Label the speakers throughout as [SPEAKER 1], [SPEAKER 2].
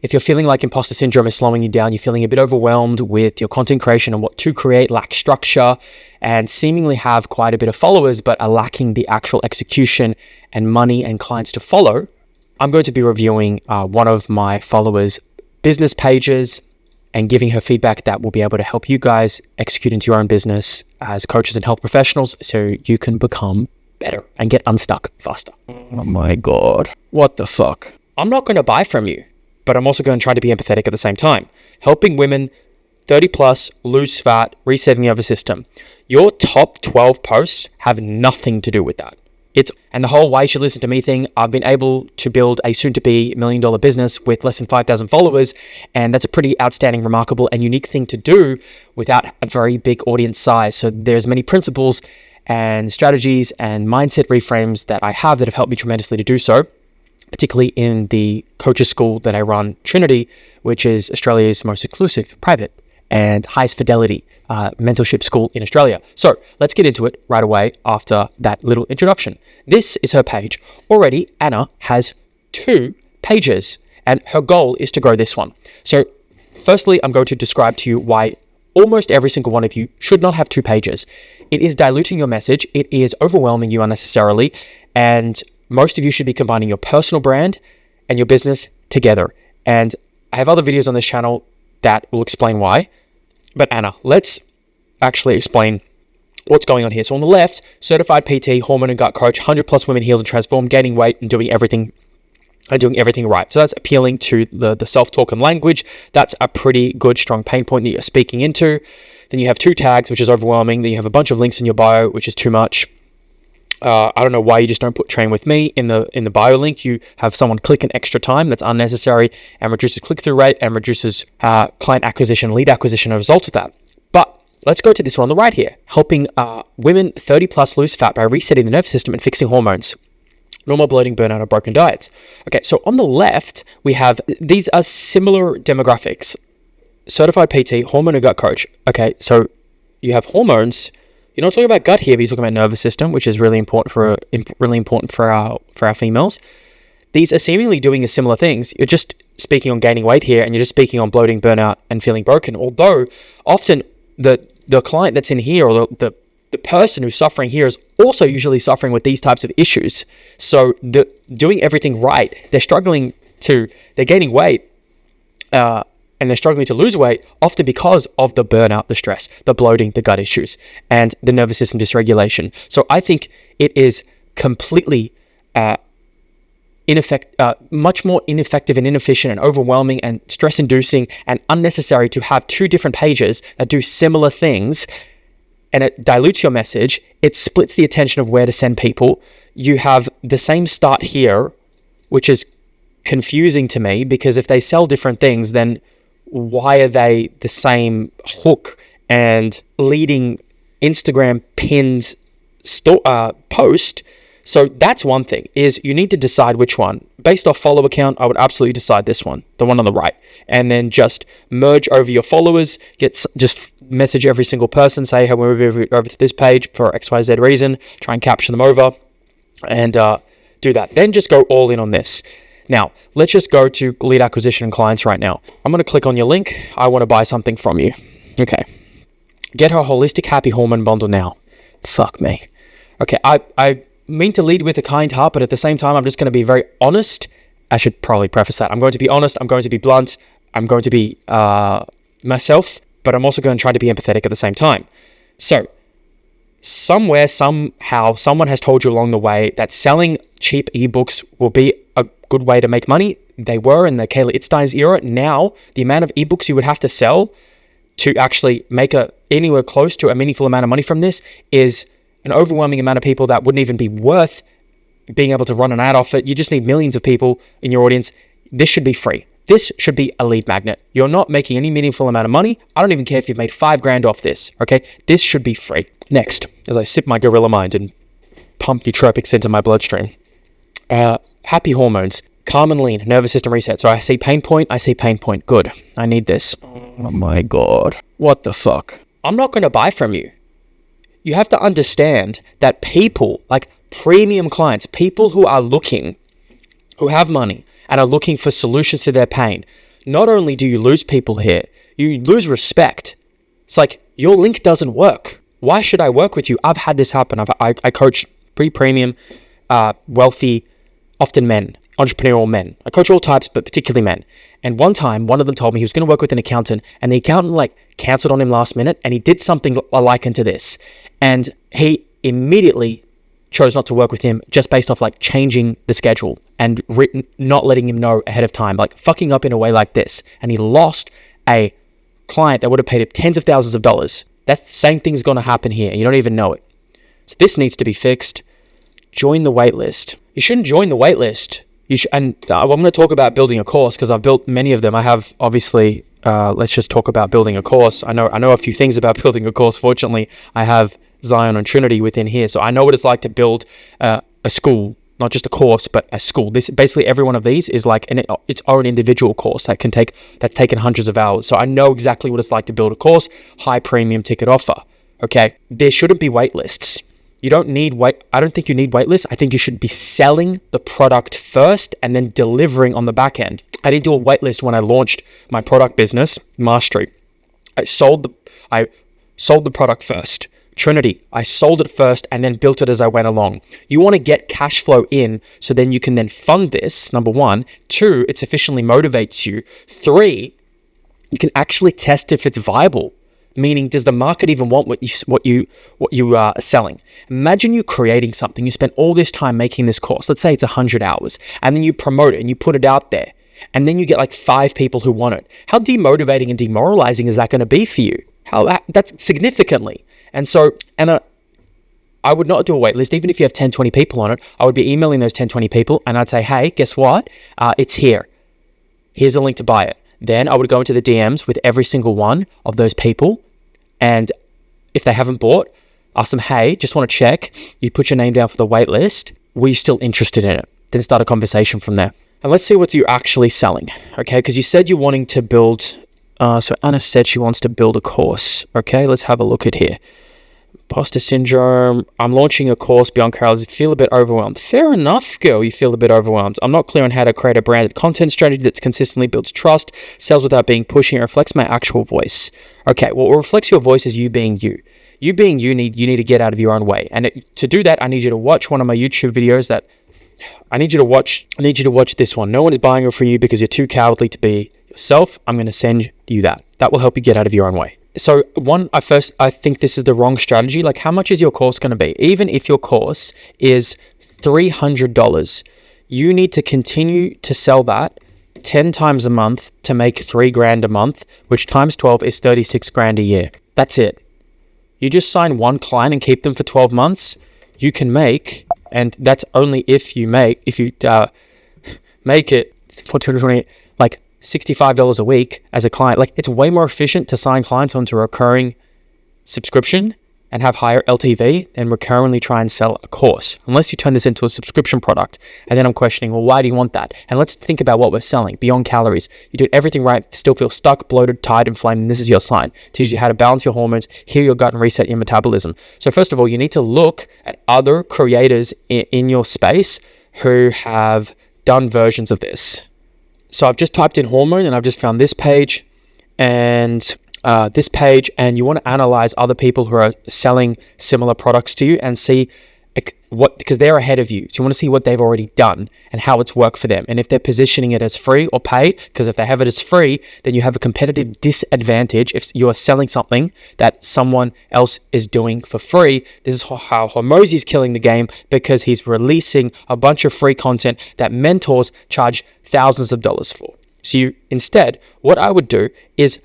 [SPEAKER 1] If you're feeling like imposter syndrome is slowing you down, you're feeling a bit overwhelmed with your content creation and what to create, lack structure, and seemingly have quite a bit of followers, but are lacking the actual execution and money and clients to follow, I'm going to be reviewing one of my followers' business pages and giving her feedback that will be able to help you guys execute into your own business as coaches and health professionals so you can become better and get unstuck faster. Oh my God. What the fuck? I'm not going to buy from you, but I'm also going to try to be empathetic at the same time. Helping women 30 plus lose fat, resetting the nervous system. Your top 12 posts have nothing to do with that. And the whole why you should listen to me thing, I've been able to build a soon-to-be $1 million business with less than 5,000 followers, and that's a pretty outstanding, remarkable, and unique thing to do without a very big audience size. So there's many principles and strategies and mindset reframes that I have that have helped me tremendously to do so, particularly in the coaches school that I run, Trinity, which is Australia's most exclusive, private, and highest fidelity mentorship school in Australia. So let's get into it right away after that little introduction. This is her page. Already, Anna has 2 pages, and her goal is to grow this one. So firstly, I'm going to describe to you why almost every single one of you should not have 2 pages. It is diluting your message. It is overwhelming you unnecessarily. And most of you should be combining your personal brand and your business together. And I have other videos on this channel that will explain why. But Anna, let's actually explain what's going on here. So on the left, certified PT, hormone and gut coach, 100 plus women healed and transformed, gaining weight and doing everything right. So that's appealing to the self-talk and language. That's a pretty good, strong pain point that you're speaking into. Then you have 2 tags, which is overwhelming. Then you have a bunch of links in your bio, which is too much. I don't know why you just don't put train with me in the bio link. You have someone click an extra time. That's unnecessary and reduces click-through rate and reduces client acquisition, lead acquisition as a result of that. But let's go to this one on the right here. Helping women 30 plus lose fat by resetting the nervous system and fixing hormones. Normal bloating, burnout, or broken diets. Okay, so on the left, we have, these are similar demographics. Certified PT, hormone and gut coach. Okay, so you have hormones. You're not talking about gut here, but you're talking about nervous system, which is really important for our females. These are seemingly doing similar things. You're just speaking on gaining weight here, and you're just speaking on bloating, burnout, and feeling broken. Although often the client that's in here, or the person who's suffering here, is also usually suffering with these types of issues. So doing everything right, they're gaining weight. And they're struggling to lose weight, often because of the burnout, the stress, the bloating, the gut issues, and the nervous system dysregulation. So I think it is completely much more ineffective and inefficient and overwhelming and stress-inducing and unnecessary to have 2 different pages that do similar things, and it dilutes your message. It splits the attention of where to send people. You have the same start here, which is confusing to me, because if they sell different things, then why are they the same hook and leading Instagram pinned post? So that's one thing, is you need to decide which one. Based off follow account, I would absolutely decide this one, the one on the right, and then just merge over your followers, just message every single person, say, hey, we're over to this page for XYZ reason, try and capture them over, and do that. Then just go all in on this. Now, let's just go to lead acquisition and clients right now. I'm going to click on your link. I want to buy something from you. Okay. Get her holistic happy hormone bundle now. Fuck me. Okay, I mean to lead with a kind heart, but at the same time, I'm just going to be very honest. I should probably preface that. I'm going to be honest. I'm going to be blunt. I'm going to be myself, but I'm also going to try to be empathetic at the same time. So, somewhere, somehow, someone has told you along the way that selling cheap ebooks will be a good way to make money. They were in the Kayla Itzstein's era. Now, the amount of ebooks you would have to sell to actually make anywhere close to a meaningful amount of money from this is an overwhelming amount of people that wouldn't even be worth being able to run an ad off it. You just need millions of people in your audience. This should be free. This should be a lead magnet. You're not making any meaningful amount of money. I don't even care if you've made $5,000 off this, okay? This should be free. Next, as I sip my gorilla mind and pump nootropics into my bloodstream. Happy hormones, calm and lean, nervous system reset. So I see pain point. Good. I need this. Oh my God. What the fuck? I'm not going to buy from you. You have to understand that people, like premium clients, people who are looking, who have money and are looking for solutions to their pain, not only do you lose people here, you lose respect. It's like, your link doesn't work. Why should I work with you? I've had this happen. I coach pretty premium, wealthy, often men, entrepreneurial men. I coach all types, but particularly men. And one time, one of them told me he was going to work with an accountant, and the accountant canceled on him last minute, and he did something likened to this. And he immediately chose not to work with him just based off changing the schedule and not letting him know ahead of time, fucking up in a way like this. And he lost a client that would have paid him tens of thousands of dollars. That's the same thing's going to happen here. You don't even know it. So this needs to be fixed. Join the waitlist. You shouldn't join the waitlist. I'm going to talk about building a course because I've built many of them. I have, obviously, let's just talk about building a course. I know a few things about building a course. Fortunately, I have Zion and Trinity within here. So I know what it's like to build a school, not just a course, but a school. This basically every one of these is its own individual course that's taken hundreds of hours. So I know exactly what it's like to build a course, high premium ticket offer. Okay. There shouldn't be wait lists. You don't need I don't think you need wait lists. I think you should be selling the product first and then delivering on the back end. I didn't do a wait list when I launched my product business, Mastery. I sold the product first. Trinity, I sold it first and then built it as I went along. You want to get cash flow in so then you can then fund this, number one. Two, it sufficiently motivates you. Three, you can actually test if it's viable. Meaning, does the market even want what you are selling? Imagine you creating something. You spent all this time making this course. Let's say it's 100 hours. And then you promote it and you put it out there. And then you get 5 people who want it. How demotivating and demoralizing is that going to be for you? That's significantly. And so, I would not do a wait list. Even if you have 10, 20 people on it, I would be emailing those 10, 20 people and I'd say, hey, guess what? It's here. Here's a link to buy it. Then I would go into the DMs with every single one of those people. And if they haven't bought, ask them, hey, just want to check. You put your name down for the wait list. Were you still interested in it? Then start a conversation from there. And let's see what you're actually selling. Okay, because you said you're wanting to build. So Anna said she wants to build a course. Okay, let's have a look at here. Imposter syndrome. I'm launching a course, Bianca. I feel a bit overwhelmed. Fair enough, girl. You feel a bit overwhelmed. I'm not clear on how to create a branded content strategy that consistently builds trust, sells without being pushy, and reflects my actual voice. Okay, well, what reflects your voice is you being you. You being you need to get out of your own way. And to do that, I need you to watch one of my YouTube videos that I need you to watch this one. No one is buying it from you because you're too cowardly to be yourself. I'm going to send you that. That will help you get out of your own way. So I think this is the wrong strategy. How much is your course going to be? Even if your course is $300, you need to continue to sell that 10 times a month to make $3,000 a month, which times 12 is $36,000 a year. That's it. You just sign one client and keep them for 12 months. You can make, and that's only if you make it for 220, $65 a week as a client. It's way more efficient to sign clients onto a recurring subscription and have higher LTV than recurrently try and sell a course, unless you turn this into a subscription product. And then I'm questioning, well, why do you want that? And let's think about what we're selling beyond calories. You do everything right, still feel stuck, bloated, tired, inflamed, and this is your sign. Teaches you how to balance your hormones, heal your gut, and reset your metabolism. So first of all, you need to look at other creators in your space who have done versions of this. So I've just typed in hormone and I've just found this page and you want to analyze other people who are selling similar products to you and see because they're ahead of you. So you want to see what they've already done and how it's worked for them. And if they're positioning it as free or paid, because if they have it as free, then you have a competitive disadvantage if you are selling something that someone else is doing for free. This is how Hormozy's killing the game because he's releasing a bunch of free content that mentors charge thousands of dollars for. So instead, what I would do is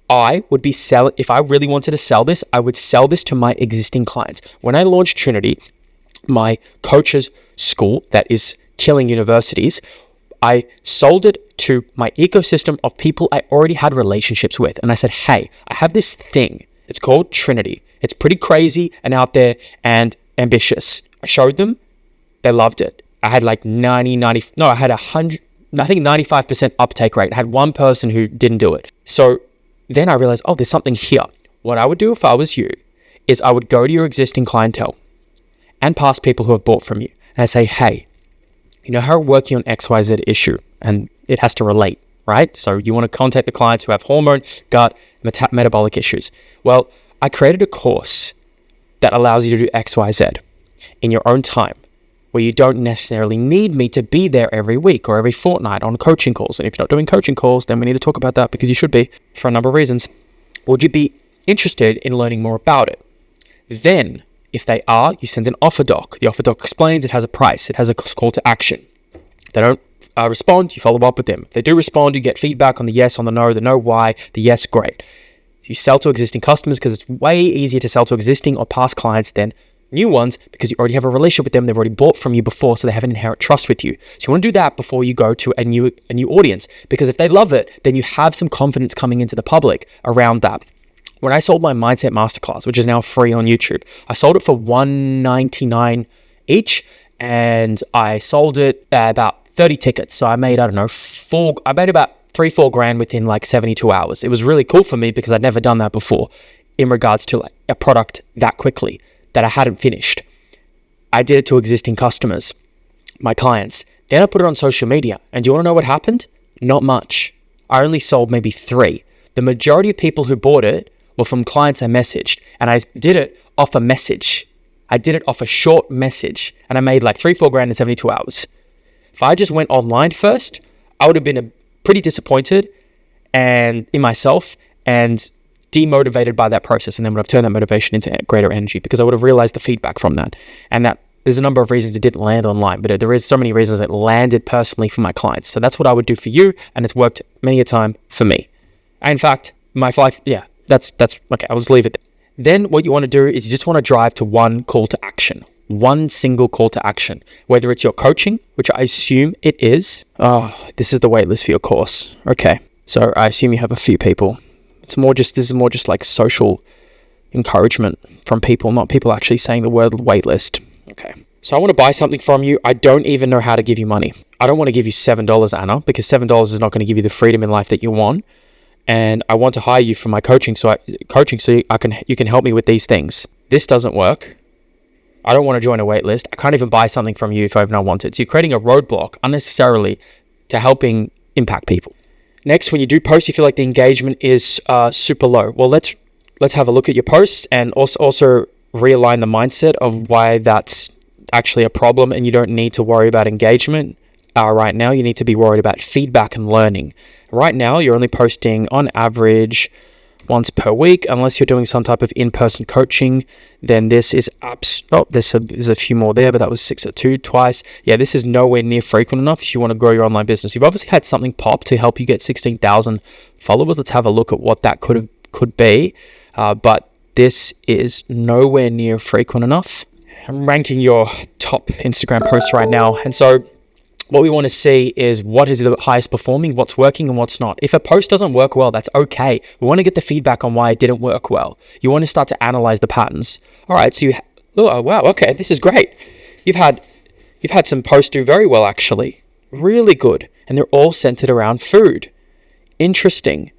[SPEAKER 1] I would be selling, if I really wanted to sell this, I would sell this to my existing clients. When I launched Trinity, my coach's school that is killing universities, I sold it to my ecosystem of people I already had relationships with. And I said, hey, I have this thing. It's called Trinity. It's pretty crazy and out there and ambitious. I showed them. They loved it. I had 95% uptake rate. I had one person who didn't do it. So then I realized, there's something here. What I would do if I was you is I would go to your existing clientele and past people who have bought from you. And I say, hey, you know how we're working on XYZ issue and it has to relate, right? So you want to contact the clients who have hormone, gut, metabolic issues. Well, I created a course that allows you to do X, Y, Z in your own time, where you don't necessarily need me to be there every week or every fortnight on coaching calls. And if you're not doing coaching calls, then we need to talk about that, because you should be, for a number of reasons. Would you be interested in learning more about it? Then, if they are, you send an offer doc. The offer doc explains, it has a price, it has a call to action. If they don't respond, you follow up with them. If they do respond, you get feedback on the yes, on the no why, the yes, great. You sell to existing customers because it's way easier to sell to existing or past clients than new ones, because you already have a relationship with them. They've already bought from you before, so they have an inherent trust with you. So you want to do that before you go to a new audience, because if they love it, then you have some confidence coming into the public around that. When I sold my Mindset Masterclass, which is now free on YouTube, I sold it for $199 each, and I sold it about 30 tickets. So I made, about $3-4 grand within like 72 hours. It was really cool for me because I'd never done that before in regards to like a product that quickly that I hadn't finished. I did it to existing customers, my clients. Then I put it on social media. And do you want to know what happened? Not much. I only sold maybe 3. The majority of people who bought it were from clients I messaged. And I did it off a message. I did it off a short message. And I made like 3-4 grand in 72 hours. If I just went online first, I would have been pretty disappointed in myself and demotivated by that process, and then would have turned that motivation into greater energy, because I would have realized the feedback from that. And that there's a number of reasons it didn't land online, but there is so many reasons it landed personally for my clients. So that's what I would do for you, and it's worked many a time for me. And in fact, my life, that's okay. I'll just leave it there. Then what you want to do is you just want to drive to one call to action, one single call to action, whether it's your coaching, which I assume it is. Oh, this is the waitlist for your course. Okay. So I assume you have a few people. This is more just like social encouragement from people, not people actually saying the word waitlist. Okay. So I want to buy something from you. I don't even know how to give you money. I don't want to give you $7, Anna, because $7 is not going to give you the freedom in life that you want. And I want to hire you for my coaching, so you can help me with these things. This doesn't work. I don't want to join a waitlist. I can't even buy something from you if I even want it. So you're creating a roadblock unnecessarily to helping impact people. Next, when you do post, you feel like the engagement is super low. Well, let's have a look at your posts and also realign the mindset of why that's actually a problem, and you don't need to worry about engagement right now. You need to be worried about feedback and learning. Right now, you're only posting on average once per week, unless you're doing some type of in-person coaching. Then this is there's a few more there, but that was 6 or 2 twice. Yeah, this is nowhere near frequent enough if you want to grow your online business. You've obviously had something pop to help you get 16,000 followers. Let's have a look at what that could be. But this is nowhere near frequent enough. I'm ranking your top Instagram posts right now, and so what we want to see is what is the highest performing, what's working and what's not. If a post doesn't work well, that's okay. We want to get the feedback on why it didn't work well. You want to start to analyze the wow, okay, this is great. You've had some posts do very well, actually. Really good. And they're all centered around food. Interesting.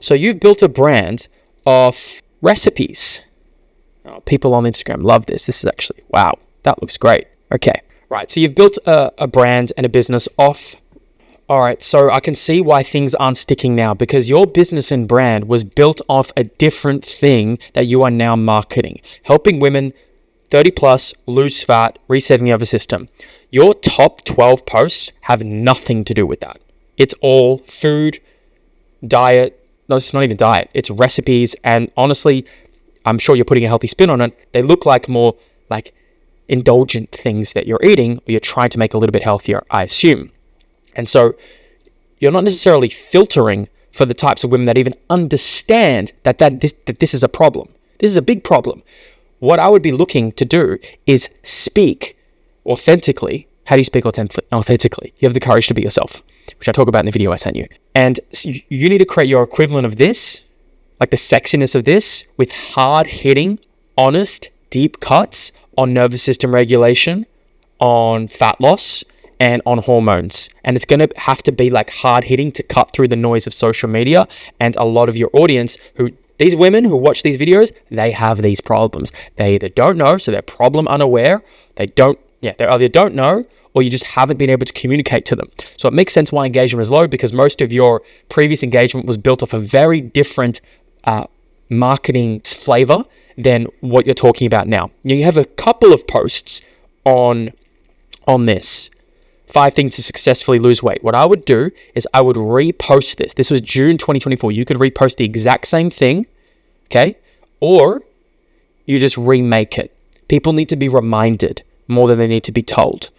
[SPEAKER 1] So you've built a brand of recipes. Oh, people on Instagram love this. This is actually, wow, that looks great. Okay. Right, so you've built a brand and a business off. All right, so I can see why things aren't sticking now, because your business and brand was built off a different thing that you are now marketing. Helping women 30 plus lose fat, resetting the nervous system. Your top 12 posts have nothing to do with that. It's all food, diet. No, it's not even diet. It's recipes. And honestly, I'm sure you're putting a healthy spin on it. They look like more like indulgent things that you're eating, or you're trying to make a little bit healthier, I assume. And so you're not necessarily filtering for the types of women that even understand that this is a problem. This is a big problem. What I would be looking to do is speak authentically. How do you speak authentically? You have the courage to be yourself, which I talk about in the video I sent you. And you need to create your equivalent of this, like the sexiness of this, with hard-hitting, honest, deep cuts on nervous system regulation, on fat loss, and on hormones. And it's going to have to be like hard-hitting to cut through the noise of social media. And a lot of your audience, these women who watch these videos, they have these problems. They either don't know, so they're problem unaware. They either don't know, or you just haven't been able to communicate to them. So it makes sense why engagement is low, because most of your previous engagement was built off a very different marketing flavor than what you're talking about now. You have a couple of posts on this. 5 things to successfully lose weight. What I would do is I would repost this. This was June 2024. You could repost the exact same thing, okay? Or you just remake it. People need to be reminded more than they need to be told.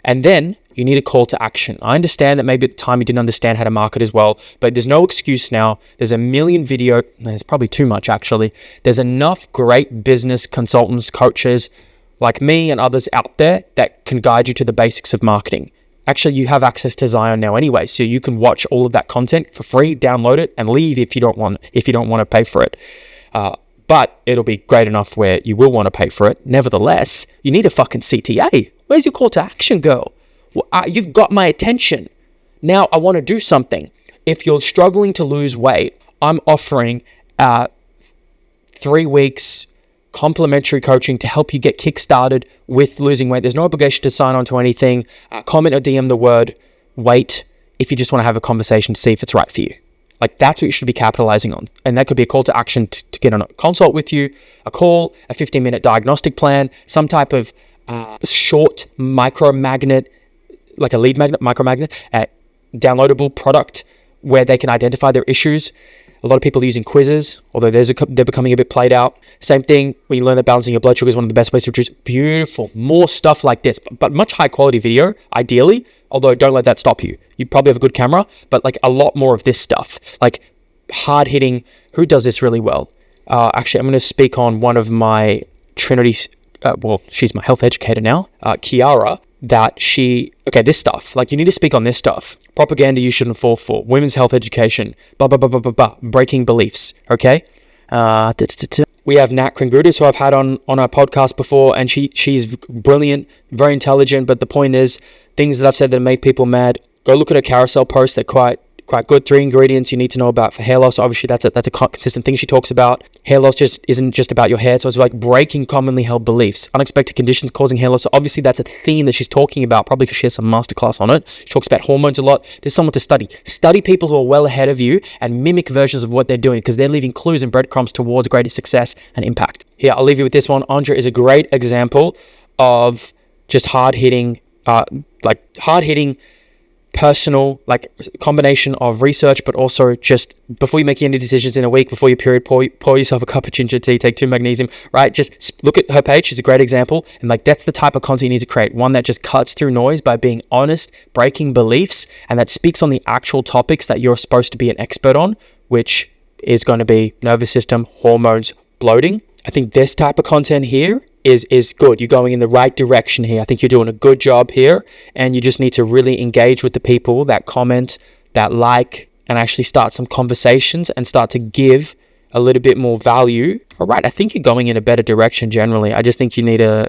[SPEAKER 1] And then you need a call to action. I understand that maybe at the time you didn't understand how to market as well, but there's no excuse now. There's a million there's probably too much actually. There's enough great business consultants, coaches, like me and others out there that can guide you to the basics of marketing. Actually, you have access to Zion now anyway, so you can watch all of that content for free, download it, and leave if you don't want to pay for it. But it'll be great enough where you will want to pay for it. Nevertheless, you need a fucking CTA. Where's your call to action, girl? You've got my attention. Now I want to do something. If you're struggling to lose weight, I'm offering 3 weeks complimentary coaching to help you get kick-started with losing weight. There's no obligation to sign on to anything. Comment or DM the word weight if you just want to have a conversation to see if it's right for you. Like, that's what you should be capitalizing on. And that could be a call to action to get on a consult with you, a call, a 15-minute diagnostic plan, some type of short micromagnet, like a lead magnet, micromagnet, downloadable product where they can identify their issues. A lot of people are using quizzes, although they're becoming a bit played out. Same thing, when you learn that balancing your blood sugar is one of the best ways to reduce. Beautiful. More stuff like this, but much high quality video, ideally, although don't let that stop you. You probably have a good camera, but like a lot more of this stuff. Like hard hitting. Who does this really well? Actually, I'm going to speak on one of my Trinity's, she's my health educator now, Kiara, this stuff, like you need to speak on this stuff. Propaganda you shouldn't fall for. Women's health education. Breaking beliefs. Okay. We have Nat Kringutis, who I've had on our podcast before, and she's brilliant, very intelligent. But the point is, things that I've said that make people mad. Go look at her carousel posts. They're quite good. 3 ingredients you need to know about for hair loss. Obviously, that's a consistent thing she talks about. Hair loss just isn't just about your hair. So it's like breaking commonly held beliefs, unexpected conditions causing hair loss. So obviously, that's a theme that she's talking about, probably because she has some masterclass on it. She talks about hormones a lot. There's someone to study. Study people who are well ahead of you and mimic versions of what they're doing, because they're leaving clues and breadcrumbs towards greater success and impact. Here, I'll leave you with this one. Andrea is a great example of just hard-hitting personal, like combination of research, but also just before you make any decisions in a week, before your period, pour yourself a cup of ginger tea, take 2 magnesium, right? Just look at her page. She's a great example. And like, that's the type of content you need to create. One that just cuts through noise by being honest, breaking beliefs, and that speaks on the actual topics that you're supposed to be an expert on, which is going to be nervous system, hormones, bloating. I think this type of content here is good. You're going in the right direction here. I think you're doing a good job here, and you just need to really engage with the people that comment, that like, and actually start some conversations and start to give a little bit more value. All right, I think you're going in a better direction generally. I just think you need a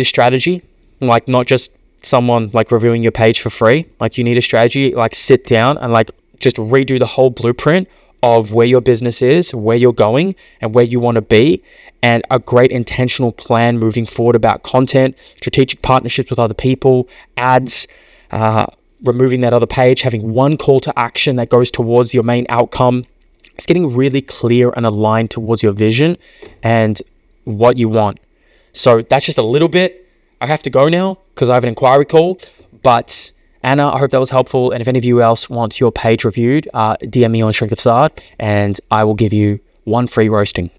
[SPEAKER 1] strategy, like not just someone like reviewing your page for free. Like you need a strategy, like sit down and like just redo the whole blueprint of where your business is, where you're going, and where you want to be, and a great intentional plan moving forward about content, strategic partnerships with other people, ads, removing that other page, having one call to action that goes towards your main outcome. It's getting really clear and aligned towards your vision and what you want. So that's just a little bit. I have to go now because I have an inquiry call, but Anna, I hope that was helpful. And if any of you else wants your page reviewed, DM me on Strength of Saad, and I will give you 1 free roasting.